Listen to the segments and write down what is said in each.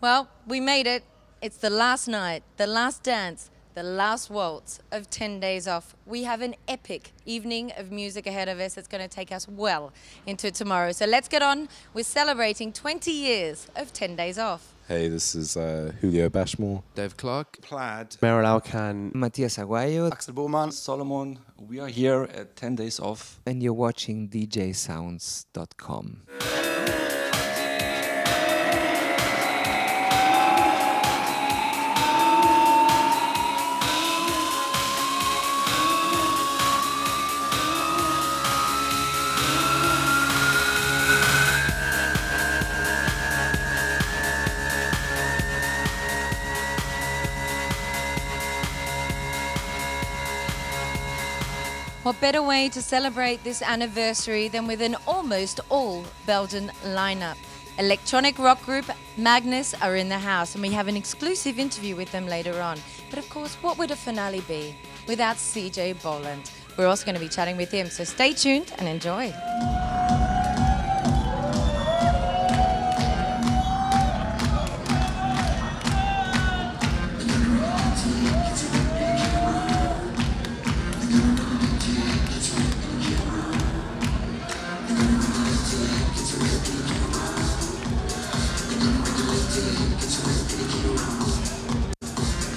Well, we made it. It's the last night, the last dance, the last waltz of 10 days off. We have an epic evening of music ahead of us that's going to take us well into tomorrow. So let's get on with celebrating 20 years of 10 days off. Hey, this is Julio Bashmore, Dave Clark, Plaid, Meryl Alcan, Matthias Aguayo, Axel Boman, Solomon. We are here at 10 days off. and you're watching DJsounds.com. What better way to celebrate this anniversary than with an almost all Belgian lineup? Electronic rock group Magnus are in the house, and we have an exclusive interview with them later on. But of course, what would a finale be without CJ Bolland? We're also going to be chatting with him, so stay tuned and enjoy.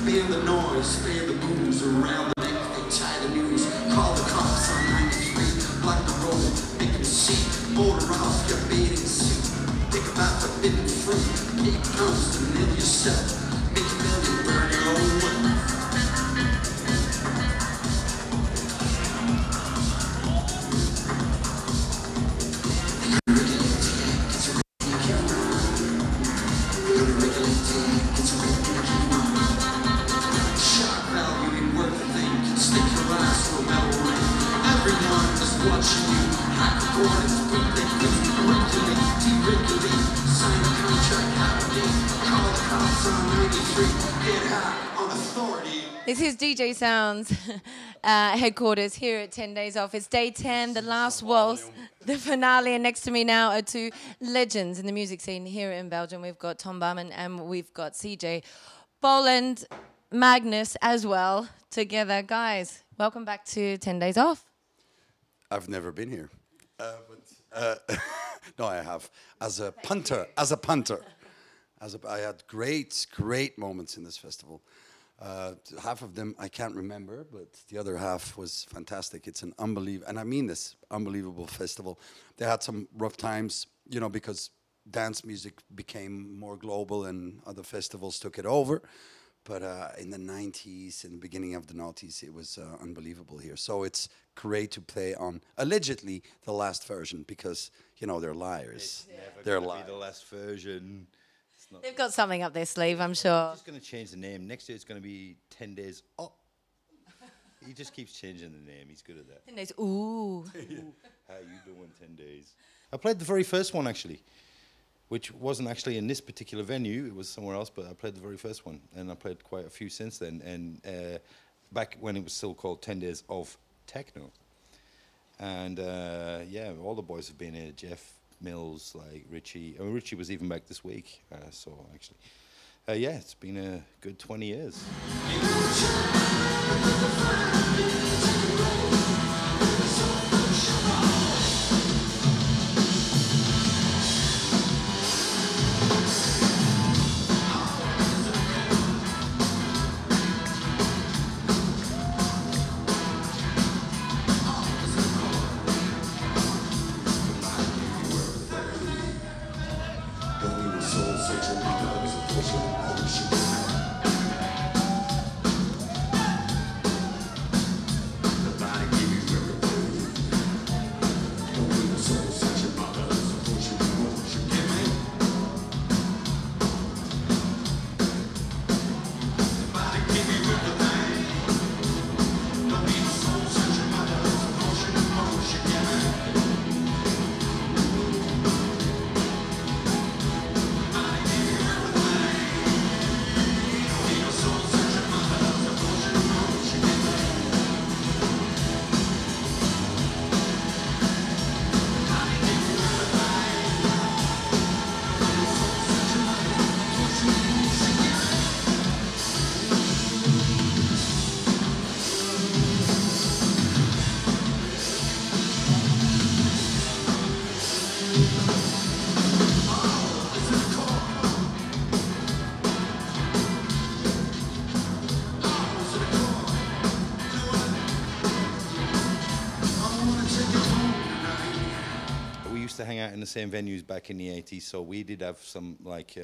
Spare the noise, spare the booze around the neck, they tie the news. Call the cops on 93, block the road, make them see. Order off your bathing suit, think about forbidden fruit. Get close to mill yourself, make a million, burn your own way. This is DJsounds headquarters here at 10 Days Off. It's day 10, the last waltz, the finale. And next to me now are two legends in the music scene here in Belgium. We've got Tom Barman and we've got CJ Bolland, Magnus as well, together. Guys, welcome back to 10 Days Off. I've never been here. No, I have. As a punter. I had great moments in this festival. Half of them I can't remember, but the other half was fantastic. It's an unbelievable, and I mean this, unbelievable festival. They had some rough times, you know, because dance music became more global and other festivals took it over. But in the 90s and the beginning of the noughties, it was unbelievable here. So it's great to play on, allegedly, the last version, because, you know, they're liars. They're liars. The last version. They've got something up their sleeve, I'm sure. I'm just going to change the name. Next year it's going to be 10 Days Off. He just keeps changing the name. He's good at that. 10 days, ooh. How you doing 10 days? I played the very first one, actually, which wasn't actually in this particular venue. It was somewhere else, but I played the very first one. And I played quite a few since then. And back when it was still called 10 Days of Techno. And, yeah, all the boys have been here. Jeff Mills, like Richie. I mean, Richie was even back this week, so actually. Yeah, it's been a good 20 years. used to hang out in the same venues back in the 80s, so we did have some like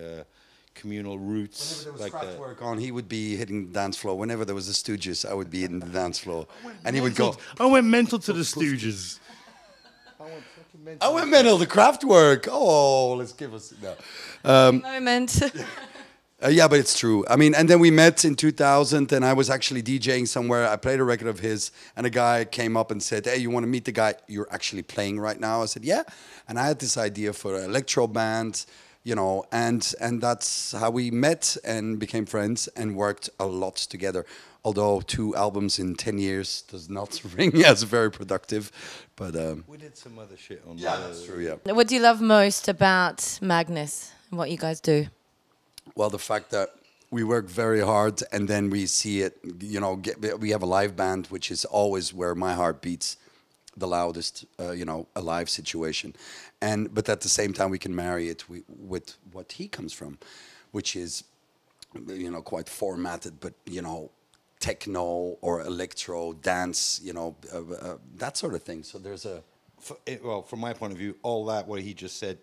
communal roots. Whenever there was like craft work on, he would be hitting the dance floor. Whenever there was the Stooges, I would be hitting the dance floor. And he would go, I went mental to the Stooges. I went mental, the craft work. Oh, let's give us... No. Moment. Yeah, but it's true. I mean, and then we met in 2000, and I was actually DJing somewhere. I played a record of his, and a guy came up and said, hey, you want to meet the guy you're actually playing right now? I said, yeah. And I had this idea for an electro band, you know, and that's how we met and became friends and worked a lot together. Although 2 albums in 10 years does not ring as very productive, but... we did some other shit on yeah, that's true, yeah. What do you love most about Magnus and what you guys do? Well, the fact that we work very hard and then we see it, you know, we have a live band, which is always where my heart beats the loudest, you know, a live situation. But at the same time, we can marry it with what he comes from, which is, you know, quite formatted, but, you know, techno or electro, dance, you know, that sort of thing. So there's a... Well, from my point of view, all that, what he just said,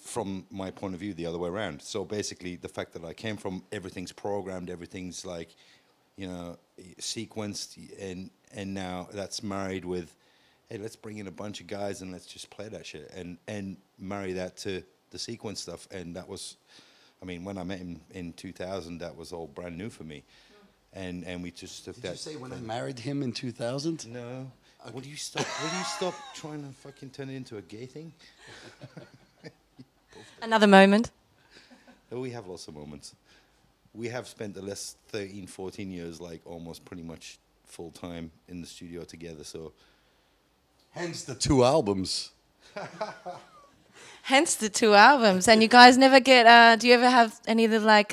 from my point of view, the other way around. So basically, the fact that I came from, everything's programmed, everything's like, you know, sequenced, and now that's married with, hey, let's bring in a bunch of guys and let's just play that shit and marry that to the sequence stuff. And that was, I mean, when I met him in 2000, that was all brand new for me. And we just took that. Did you say when I married him in 2000? No. Okay. Will you stop trying to fucking turn it into a gay thing? Another moment. We have lots of moments. We have spent the last 13, 14 years like almost pretty much full time in the studio together, so... Hence the 2 albums. Hence the 2 albums. And you guys never get, do you ever have any of the like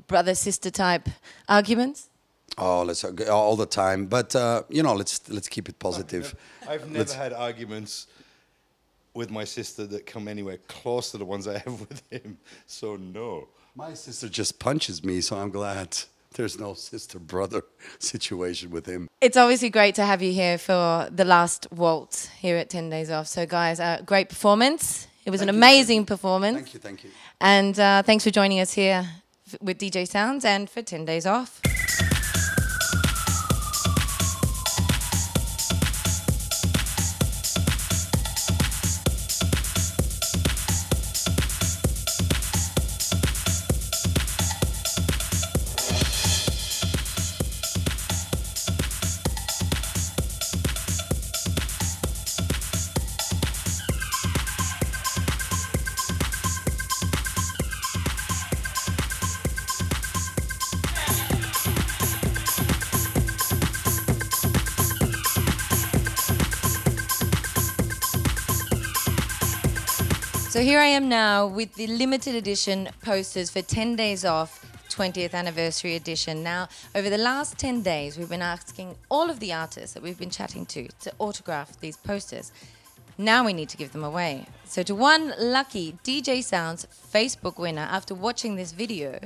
brother-sister type arguments? Oh, all the time. But, you know, let's keep it positive. I've never had arguments with my sister that come anywhere close to the ones I have with him. So no. My sister just punches me, so I'm glad there's no sister-brother situation with him. It's obviously great to have you here for the Last Waltz here at 10 Days Off. So guys, great performance. It was an amazing performance. Thank you. And thanks for joining us here with DJsounds and for 10 Days Off. So here I am now with the limited edition posters for 10 Days Off 20th anniversary edition. Now, over the last 10 days, we've been asking all of the artists that we've been chatting to autograph these posters. Now we need to give them away. So to one lucky DJsounds Facebook winner, after watching this video,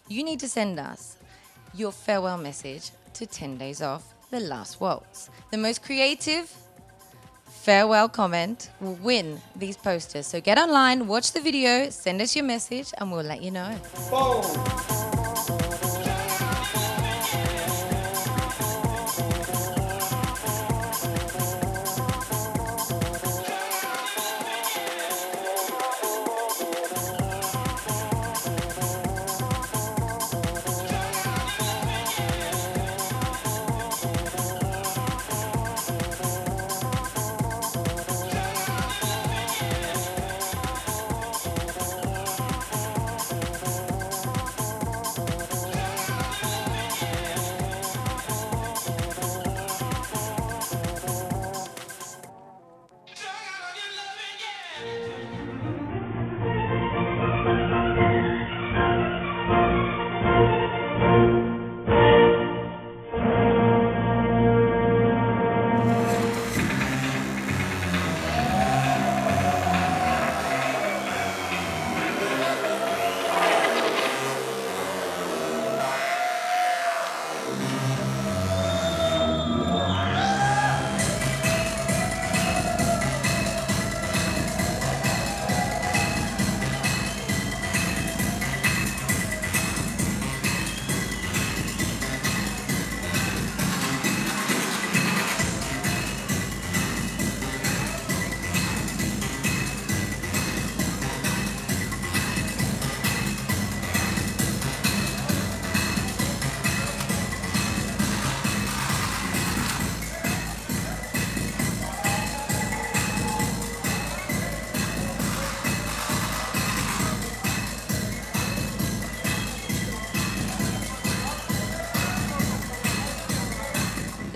you need to send us your farewell message to 10 Days Off, The Last Waltz. The most creative farewell comment will win these posters. So get online, watch the video, send us your message, and we'll let you know.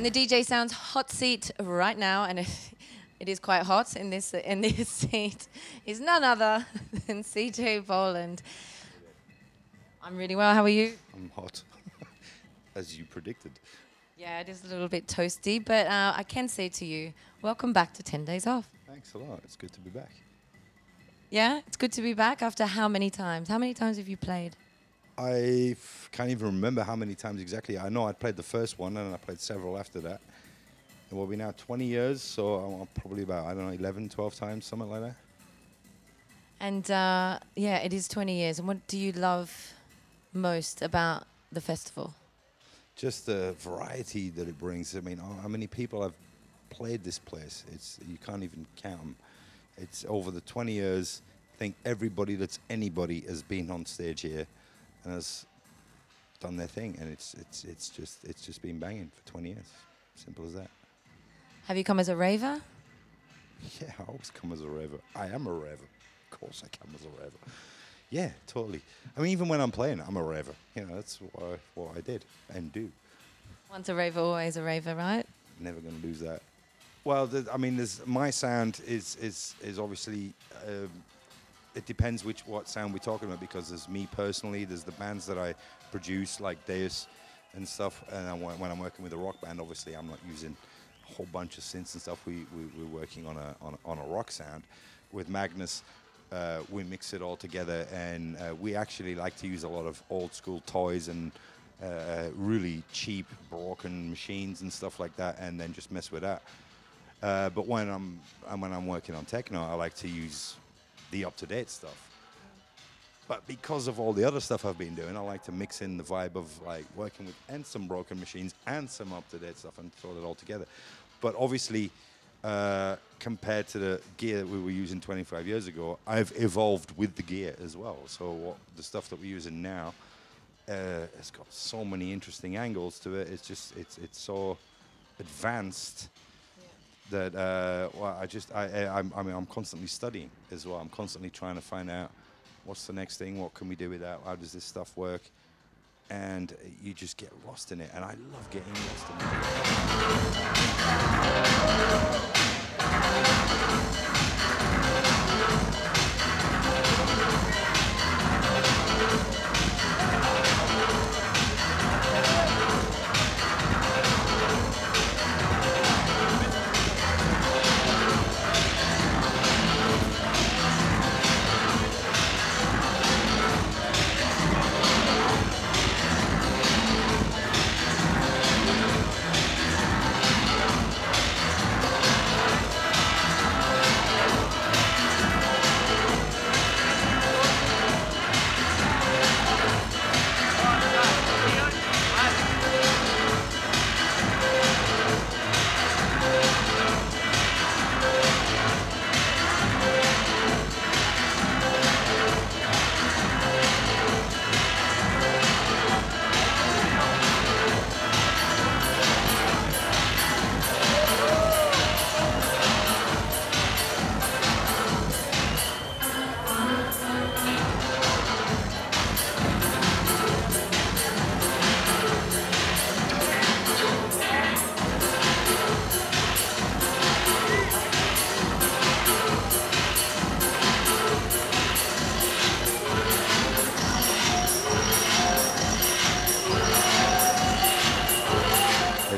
the DJ Sounds hot seat right now, and it is quite hot in this seat, is none other than CJ Bolland. I'm really well. How are you? I'm hot, as you predicted. Yeah, it is a little bit toasty, but I can say to you, welcome back to 10 Days Off. Thanks a lot. It's good to be back. Yeah, it's good to be back after how many times? How many times have you played? I can't even remember how many times exactly. I know I played the first one, and I played several after that. It will be now 20 years, so I'm probably about, I don't know, 11, 12 times, something like that. And yeah, it is 20 years. And what do you love most about the festival? Just the variety that it brings. I mean, how many people have played this place? You can't even count them. It's over the 20 years. I think everybody that's anybody has been on stage here and has done their thing, and it's just been banging for 20 years. Simple as that. Have you come as a raver? Yeah, I always come as a raver. I am a raver. Of course, I come as a raver. Yeah, totally. I mean, even when I'm playing, I'm a raver. You know, that's what I did and do. Once a raver, always a raver, right? Never going to lose that. Well, I mean, my sound is obviously. It depends what sound we're talking about, because there's me personally, there's the bands that I produce like Deus and stuff, and when I'm working with a rock band, obviously I'm not using a whole bunch of synths and stuff. We're working on a rock sound. With Magnus, we mix it all together, and we actually like to use a lot of old school toys and really cheap broken machines and stuff like that, and then just mess with that. But when I'm working on techno, I like to use the up-to-date stuff. But because of all the other stuff I've been doing, I like to mix in the vibe of like working with and some broken machines and some up-to-date stuff and throw it all together. But obviously, compared to the gear that we were using 25 years ago, I've evolved with the gear as well. So the stuff that we're using now, it's got so many interesting angles to it. It's so advanced. That I'm constantly studying as well. I'm constantly trying to find out what's the next thing, what can we do with that, how does this stuff work, and you just get lost in it. And I love getting lost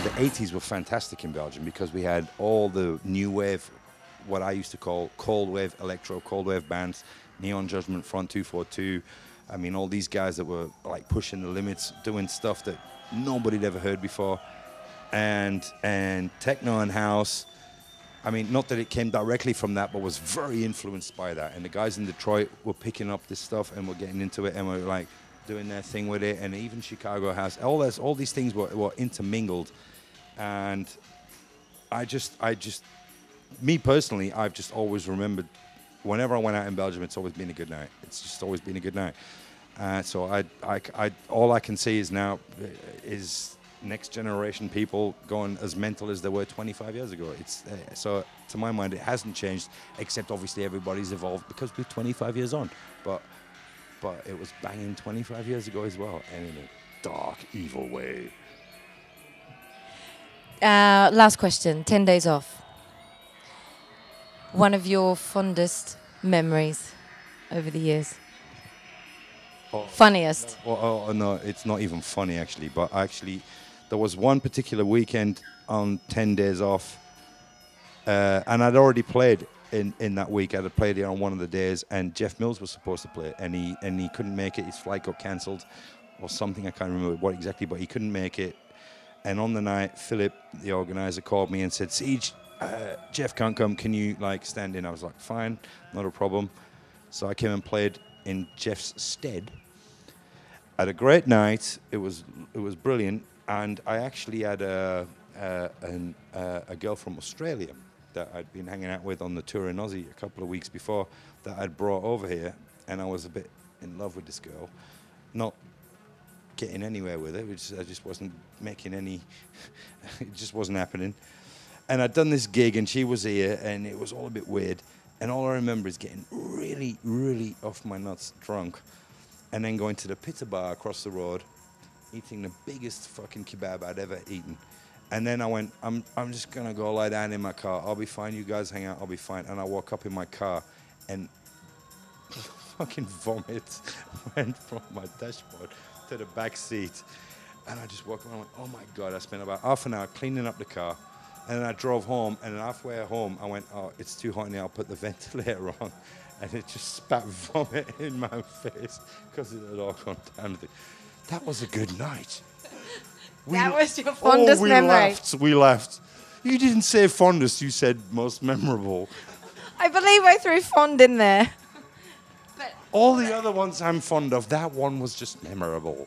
The 80s were fantastic in Belgium because we had all the new wave, what I used to call cold wave electro, cold wave bands, Neon Judgment, Front 242. I mean, all these guys that were like pushing the limits, doing stuff that nobody'd ever heard before, and techno and house. I mean, not that it came directly from that, but was very influenced by that. And the guys in Detroit were picking up this stuff and were getting into it and were like doing their thing with it. And even Chicago house, all these things were intermingled. And I just, me personally, I've just always remembered, whenever I went out in Belgium, it's always been a good night. It's just always been a good night. So all I can see is now is next generation people going as mental as they were 25 years ago. It's so to my mind, it hasn't changed, except obviously everybody's evolved because we're 25 years on. But it was banging 25 years ago as well, and in a dark, evil way. Last question, 10 days off. One of your fondest memories over the years? Funniest? Well, no, it's not even funny actually, but actually there was one particular weekend on 10 days off, and I'd already played in that week. I'd played it on one of the days, and Jeff Mills was supposed to play, and he couldn't make it. His flight got cancelled or something, I can't remember what exactly, but he couldn't make it. And on the night, Philip, the organizer, called me and said, Siege, Jeff can't come, can you like stand in? I was like, fine, not a problem. So I came and played in Jeff's stead. Had a great night. It was brilliant, and I actually had a girl from Australia that I'd been hanging out with on the tour in Aussie a couple of weeks before that I'd brought over here, and I was a bit in love with this girl, not getting anywhere with her. I just wasn't making any. It just wasn't happening. And I'd done this gig, and she was here, and it was all a bit weird. And all I remember is getting really, really off my nuts drunk, and then going to the pita bar across the road, eating the biggest fucking kebab I'd ever eaten. And then I went, I'm just gonna go lie down in my car. I'll be fine. You guys hang out. I'll be fine. And I woke up in my car, and fucking vomit went from my dashboard to the back seat. And I just woke up and I went, oh my God. I spent about half an hour cleaning up the car. And then I drove home, and then halfway home, I went, oh, it's too hot now, I'll put the ventilator on. And it just spat vomit in my face because it had all gone down. That was a good night. That was your fondest memory. We laughed. You didn't say fondest, you said most memorable. I believe I threw fond in there. All the other ones I'm fond of, that one was just memorable.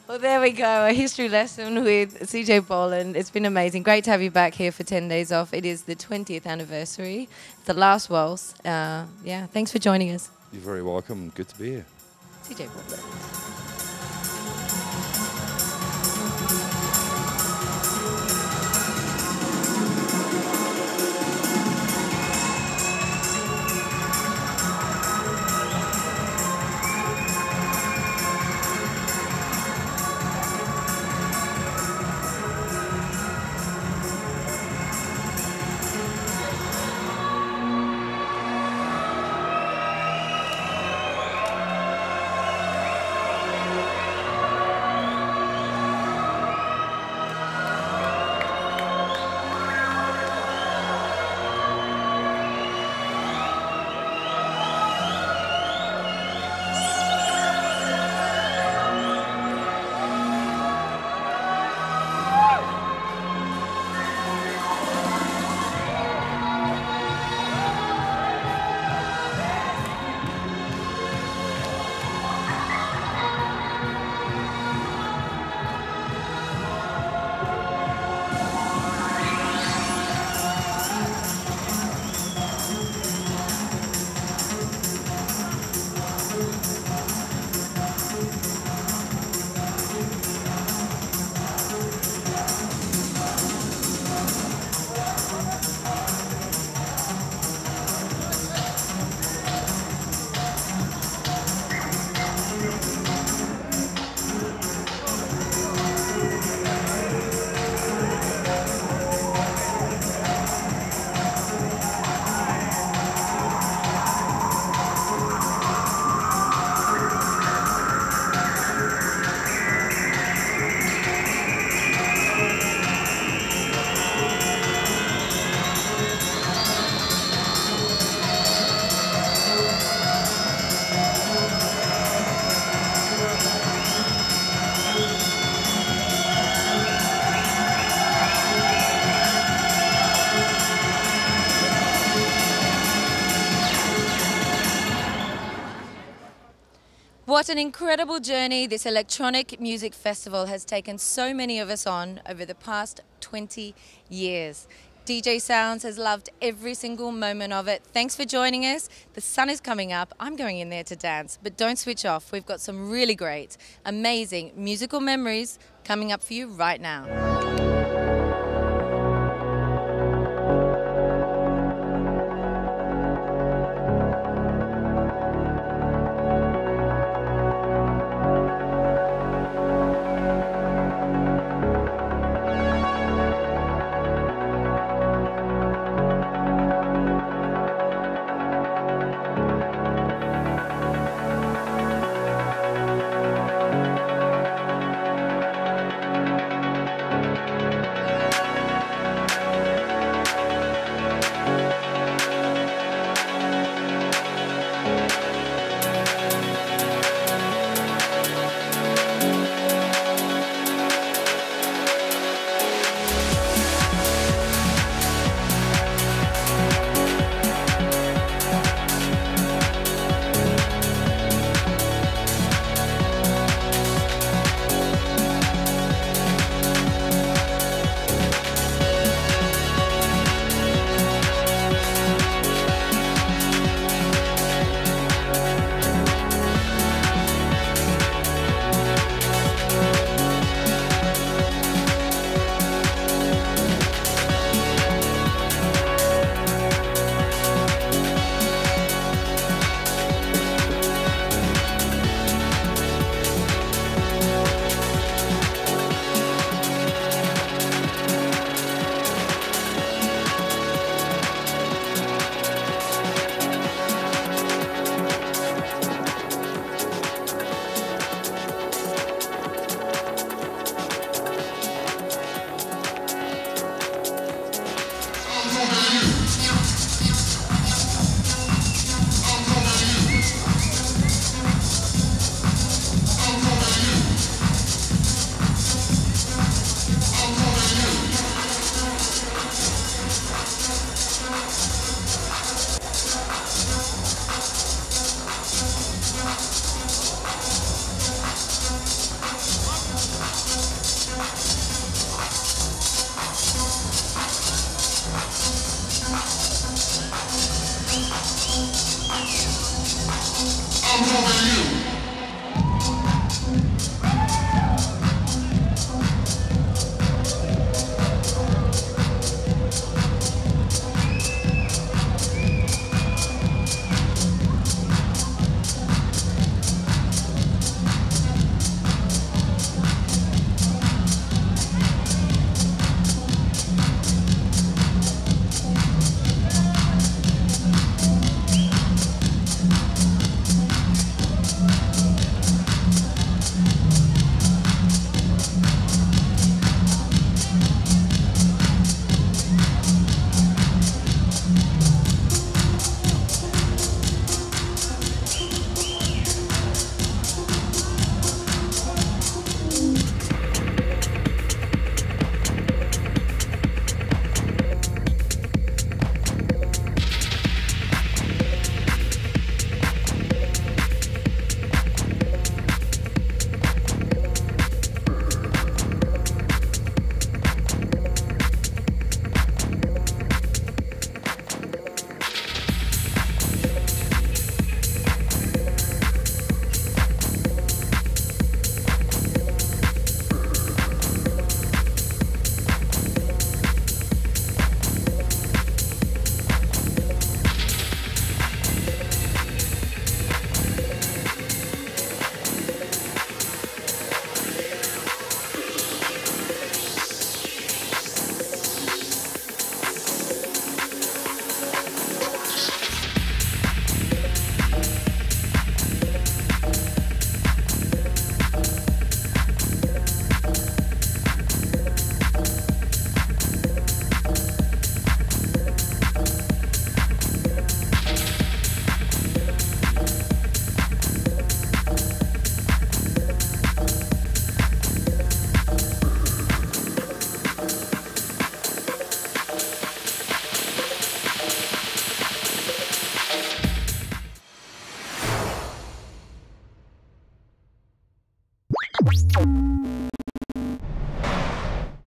Well, there we go. A history lesson with CJ Bolland. It's been amazing. Great to have you back here for 10 days off. It is the 20th anniversary, the Last Waltz. Yeah, thanks for joining us. You're very welcome. Good to be here. CJ Bolland. What an incredible journey this electronic music festival has taken so many of us on over the past 20 years. DJsounds has loved every single moment of it. Thanks for joining us. The sun is coming up. I'm going in there to dance, but don't switch off. We've got some really great, amazing musical memories coming up for you right now. I'm moving you.